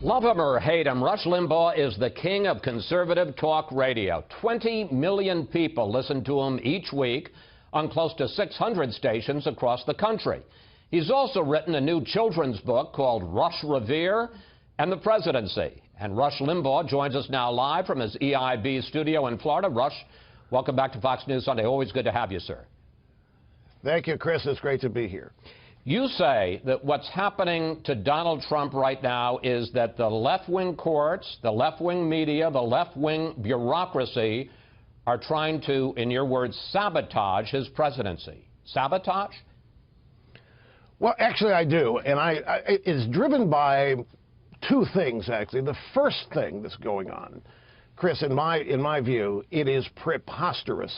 Love him or hate him, Rush Limbaugh is the king of conservative talk radio. 20 million people listen to him each week on close to 600 stations across the country. He's also written a new children's book called Rush Revere and the Presidency. And Rush Limbaugh joins us now live from his EIB studio in Florida. Rush, welcome back to Fox News Sunday. Always good to have you, sir. Thank you, Chris. It's great to be here. You say that what's happening to Donald Trump right now is that the left-wing courts, the left-wing media, the left-wing bureaucracy are trying to, in your words, sabotage his presidency. Sabotage? Well, actually, I do. And it's driven by two things, actually. The first thing that's going on, Chris, in my view, it is preposterous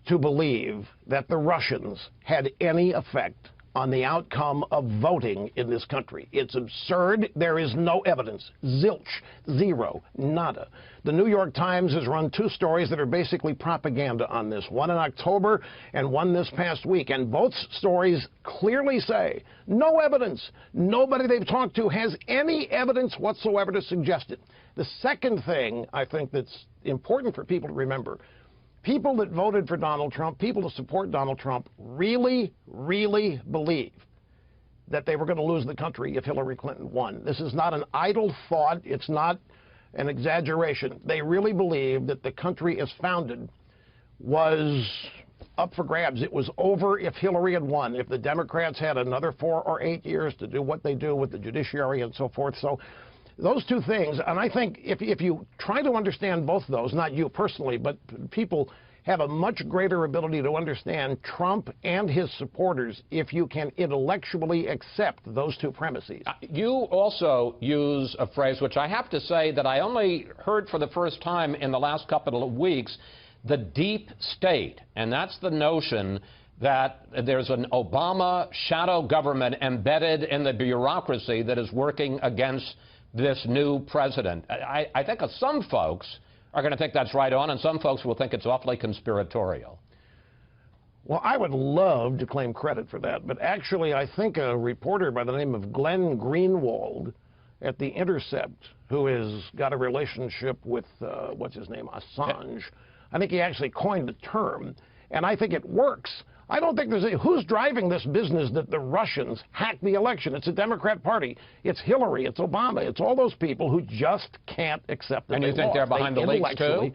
to believe that the Russians had any effect on the outcome of voting in this country. It's absurd. There is no evidence. Zilch. Zero. Nada. The New York Times has run two stories that are basically propaganda on this, one in October and one this past week. And both stories clearly say no evidence. Nobody they've talked to has any evidence whatsoever to suggest it. The second thing I think that's important for people to remember, people that voted for Donald Trump, people that support Donald Trump, really, really believe that they were going to lose the country if Hillary Clinton won. This is not an idle thought. It's not an exaggeration. They really believe that the country as founded was up for grabs. It was over if Hillary had won, if the Democrats had another 4 or 8 years to do what they do with the judiciary and so forth. So those two things, and I think if you try to understand both of those, not you personally, but people have a much greater ability to understand Trump and his supporters if you can intellectually accept those two premises. You also use a phrase which I have to say that I only heard for the first time in the last couple of weeks, the deep state. And that's the notion that there's an Obama shadow government embedded in the bureaucracy that is working against this new president. I think some folks are going to think that's right on, and some folks will think it's awfully conspiratorial. Well, I would love to claim credit for that, but actually I think a reporter by the name of Glenn Greenwald at The Intercept, who has got a relationship with, what's his name, Assange, I think he actually coined the term, and I think it works. I don't think there's who's driving this business that the Russians hacked the election. It's the Democrat Party. It's Hillary. It's Obama. It's all those people who just can't accept that. And you think they're behind the leaks too?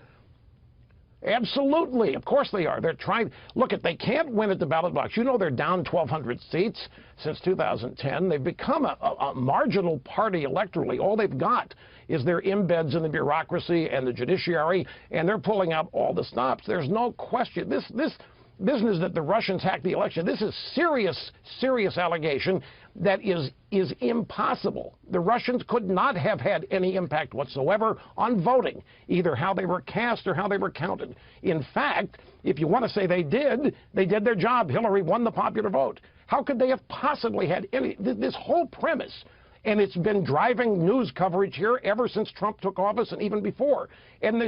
Absolutely. Of course they are. They're trying. Look, they can't win at the ballot box. You know they're down 1,200 seats since 2010. They've become a marginal party electorally. All they've got is their embeds in the bureaucracy and the judiciary, and they're pulling out all the stops. There's no question. This business that the Russians hacked the election, this is serious allegation that is impossible. The Russians could not have had any impact whatsoever on voting, either how they were cast or how they were counted. In fact, if you want to say they did their job. Hillary won the popular vote. How could they have possibly had any, this whole premise, and it's been driving news coverage here ever since Trump took office and even before. And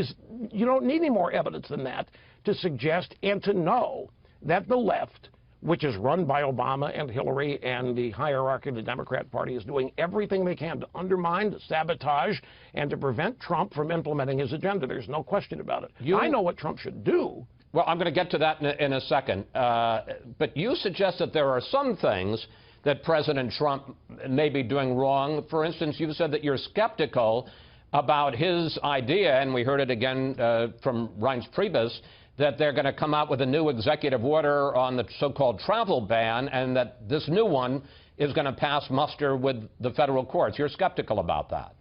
you don't need any more evidence than that to suggest and to know that the left, which is run by Obama and Hillary and the hierarchy of the Democrat Party, is doing everything they can to undermine, to sabotage, and to prevent Trump from implementing his agenda. There's no question about it. I know what Trump should do. Well, I'm going to get to that in a second. But you suggest that there are some things that President Trump may be doing wrong. For instance, you said that you're skeptical about his idea, and we heard it again from Reince Priebus, that they're going to come out with a new executive order on the so-called travel ban, and that this new one is going to pass muster with the federal courts. You're skeptical about that.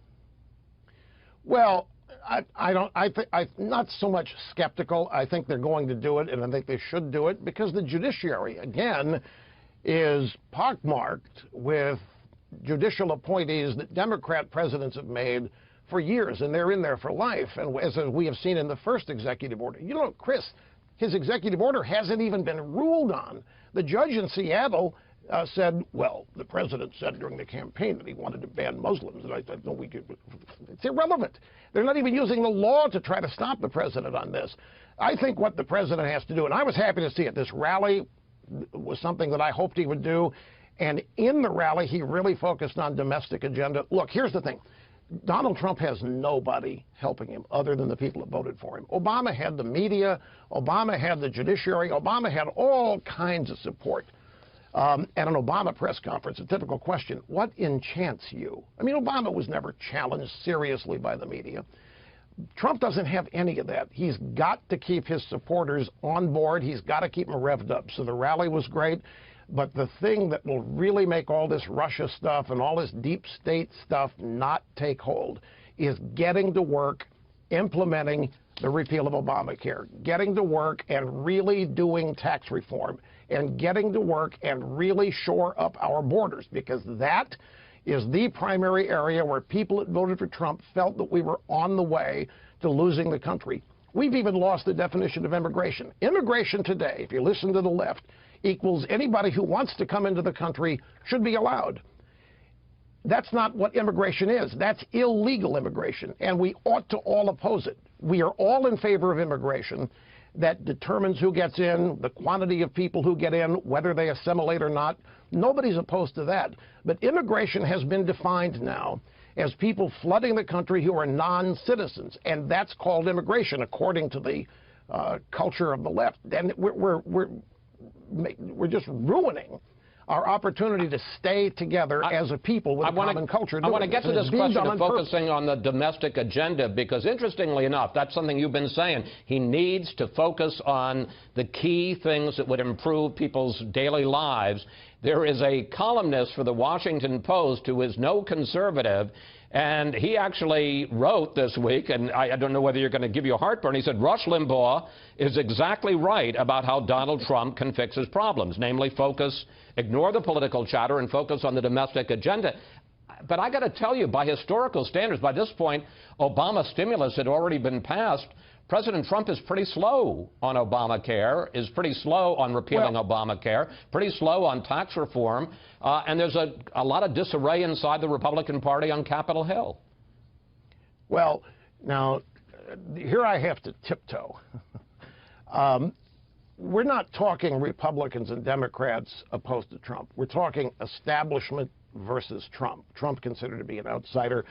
Well, I'm not so much skeptical. I think they're going to do it, and I think they should do it, because the judiciary, again, is pockmarked with judicial appointees that Democrat presidents have made for years, and they're in there for life. And as we have seen in the first executive order, you know, Chris, his executive order hasn't even been ruled on. The judge in Seattle said, well, the president said during the campaign that he wanted to ban Muslims. And I said, no, it's irrelevant. They're not even using the law to try to stop the president on this. I think what the president has to do, and I was happy to see it, this rally was something that I hoped he would do. And in the rally, he really focused on domestic agenda. Look, here's the thing. Donald Trump has nobody helping him other than the people that voted for him. Obama had the media. Obama had the judiciary. Obama had all kinds of support. At an Obama press conference, a typical question, what enchants you? I mean, Obama was never challenged seriously by the media. Trump doesn't have any of that. He's got to keep his supporters on board. He's got to keep them revved up. So the rally was great. But the thing that will really make all this Russia stuff and all this deep state stuff not take hold is getting to work implementing the repeal of Obamacare, getting to work and really doing tax reform, and getting to work and really shore up our borders, because that is the primary area where people that voted for Trump felt that we were on the way to losing the country. We've even lost the definition of immigration. Immigration today, if you listen to the left, equals anybody who wants to come into the country should be allowed. That's not what immigration is. That's illegal immigration, and we ought to all oppose it. We are all in favor of immigration that determines who gets in, the quantity of people who get in, whether they assimilate or not. Nobody's opposed to that. But immigration has been defined now as people flooding the country who are non-citizens, and that's called immigration according to the culture of the left. And we're just ruining our opportunity to stay together as a people with a common culture. I want to get to this question of focusing on the domestic agenda, because interestingly enough, that's something you've been saying. He needs to focus on the key things that would improve people's daily lives. There is a columnist for the Washington Post who is no conservative, and he actually wrote this week, and I don't know whether you're going to give you a heartburn, he said, Rush Limbaugh is exactly right about how Donald Trump can fix his problems, namely ignore the political chatter and focus on the domestic agenda. But I got to tell you, by historical standards, by this point, Obama stimulus had already been passed. President Trump is pretty slow on Obamacare, is pretty slow on repealing Obamacare, pretty slow on tax reform, and there's a lot of disarray inside the Republican Party on Capitol Hill. Well, now, here I have to tiptoe. We're not talking Republicans and Democrats opposed to Trump. We're talking establishment versus Trump. Trump considered to be an outsider.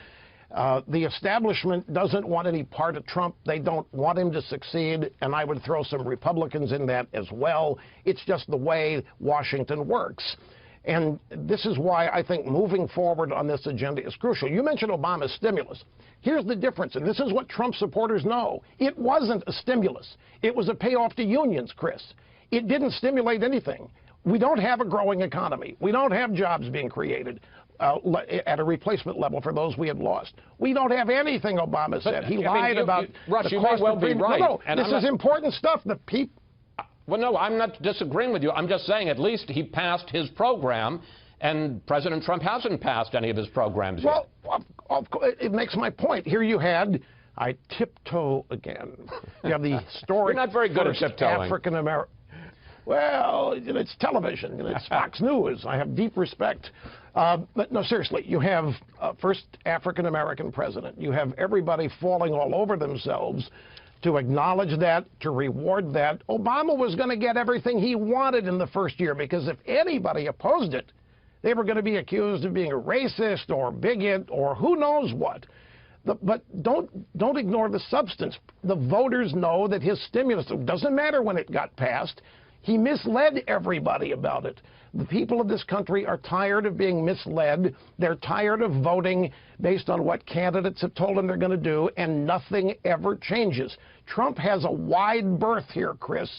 The establishment doesn't want any part of Trump. They don't want him to succeed, and I would throw some Republicans in that as well. It's just the way Washington works. And this is why I think moving forward on this agenda is crucial. You mentioned Obama's stimulus. Here's the difference, and this is what Trump supporters know. It wasn't a stimulus. It was a payoff to unions, Chris. It didn't stimulate anything. We don't have a growing economy. We don't have jobs being created at a replacement level for those we had lost. We don't have anything, Obama said. He lied about Rush, the you cost may well of be right. No, this is important stuff. The people. Well, no, I'm not disagreeing with you. I'm just saying at least he passed his program, and President Trump hasn't passed any of his programs yet. Well, it makes my point. Here you had, I tiptoe again. You have the historic You're not very good at tiptoeing. African American. Well, it's television. It's Fox News. I have deep respect. But no, seriously, you have first African-American president. You have everybody falling all over themselves to acknowledge that, to reward that. Obama was going to get everything he wanted in the first year, because if anybody opposed it, they were going to be accused of being a racist or bigot or who knows what. But don't ignore the substance. The voters know that his stimulus, it doesn't matter when it got passed, he misled everybody about it. The people of this country are tired of being misled. They're tired of voting based on what candidates have told them they're going to do, and nothing ever changes. Trump has a wide berth here, Chris.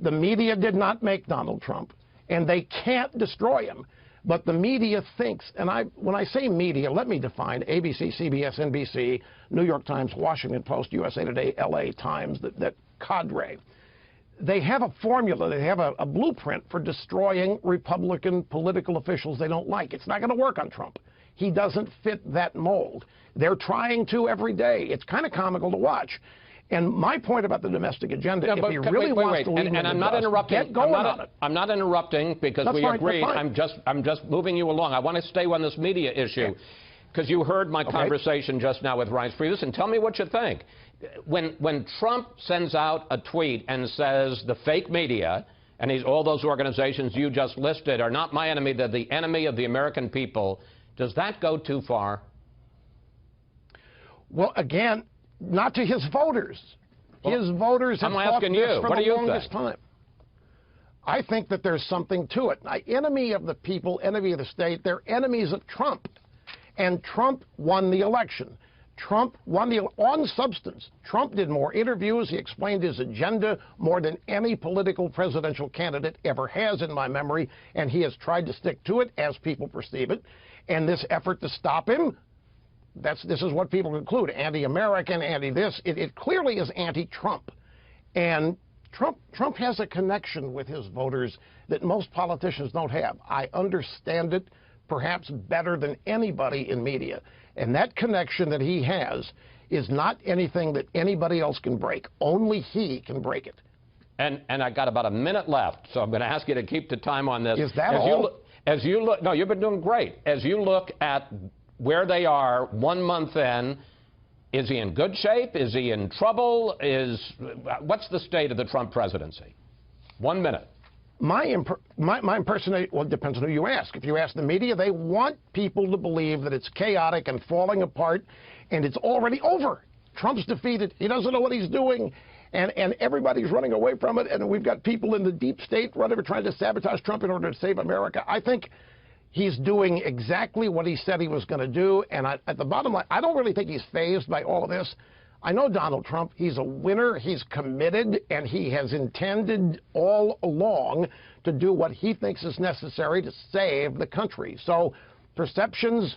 The media did not make Donald Trump, and they can't destroy him. But the media thinks, and when I say media, let me define ABC, CBS, NBC, New York Times, Washington Post, USA Today, LA Times, that cadre. They have a formula, they have a blueprint for destroying Republican political officials they don't like. It's not going to work on Trump. He doesn't fit that mold. They're trying to every day. It's kind of comical to watch. And my point about the domestic agenda, if he really wants to leave and I'm not interrupting. Get going on it. I'm not interrupting because we agreed. I'm just moving you along. I want to stay on this media issue because you heard my conversation just now with Reince Priebus, and tell me what you think. When Trump sends out a tweet and says the fake media, and all those organizations you just listed are not my enemy, they're the enemy of the American people, does that go too far? Well, again, not to his voters. His voters have fought this for the longest time. I think that there's something to it. Enemy of the people, enemy of the state, they're enemies of Trump. And Trump won the election. Trump won on substance. Trump did more interviews. He explained his agenda more than any political presidential candidate ever has in my memory, and he has tried to stick to it as people perceive it. And this effort to stop him, this is what people conclude, anti-American, anti-this. It clearly is anti-Trump. And Trump has a connection with his voters that most politicians don't have. I understand it perhaps better than anybody in media. And that connection that he has is not anything that anybody else can break. Only he can break it. And I got about a minute left, so I'm going to ask you to keep the time on this. Is that all? As you look, no, you've been doing great. As you look at where they are 1 month in, is he in good shape? Is he in trouble? What's the state of the Trump presidency? 1 minute. My impersonation, well, it depends on who you ask. If you ask the media, they want people to believe that it's chaotic and falling apart, and it's already over. Trump's defeated. He doesn't know what he's doing, and everybody's running away from it, and we've got people in the deep state trying to sabotage Trump in order to save America. I think he's doing exactly what he said he was going to do, and at the bottom line, I don't really think he's fazed by all of this. I know Donald Trump. He's a winner. He's committed, and he has intended all along to do what he thinks is necessary to save the country. So perceptions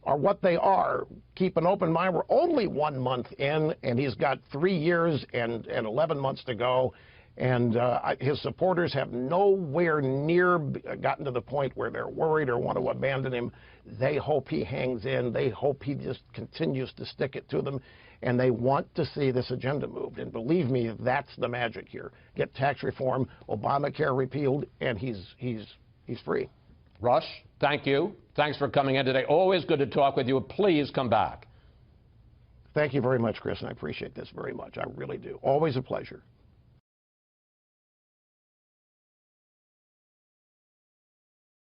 are what they are. Keep an open mind. We're only 1 month in, and he's got 3 years and 11 months to go. And his supporters have nowhere near gotten to the point where they're worried or want to abandon him. They hope he hangs in. They hope he just continues to stick it to them. And they want to see this agenda moved. And believe me, that's the magic here. Get tax reform, Obamacare repealed, and he's free. Rush, thank you. Thanks for coming in today. Always good to talk with you. Please come back. Thank you very much, Chris, and I appreciate this very much. I really do. Always a pleasure.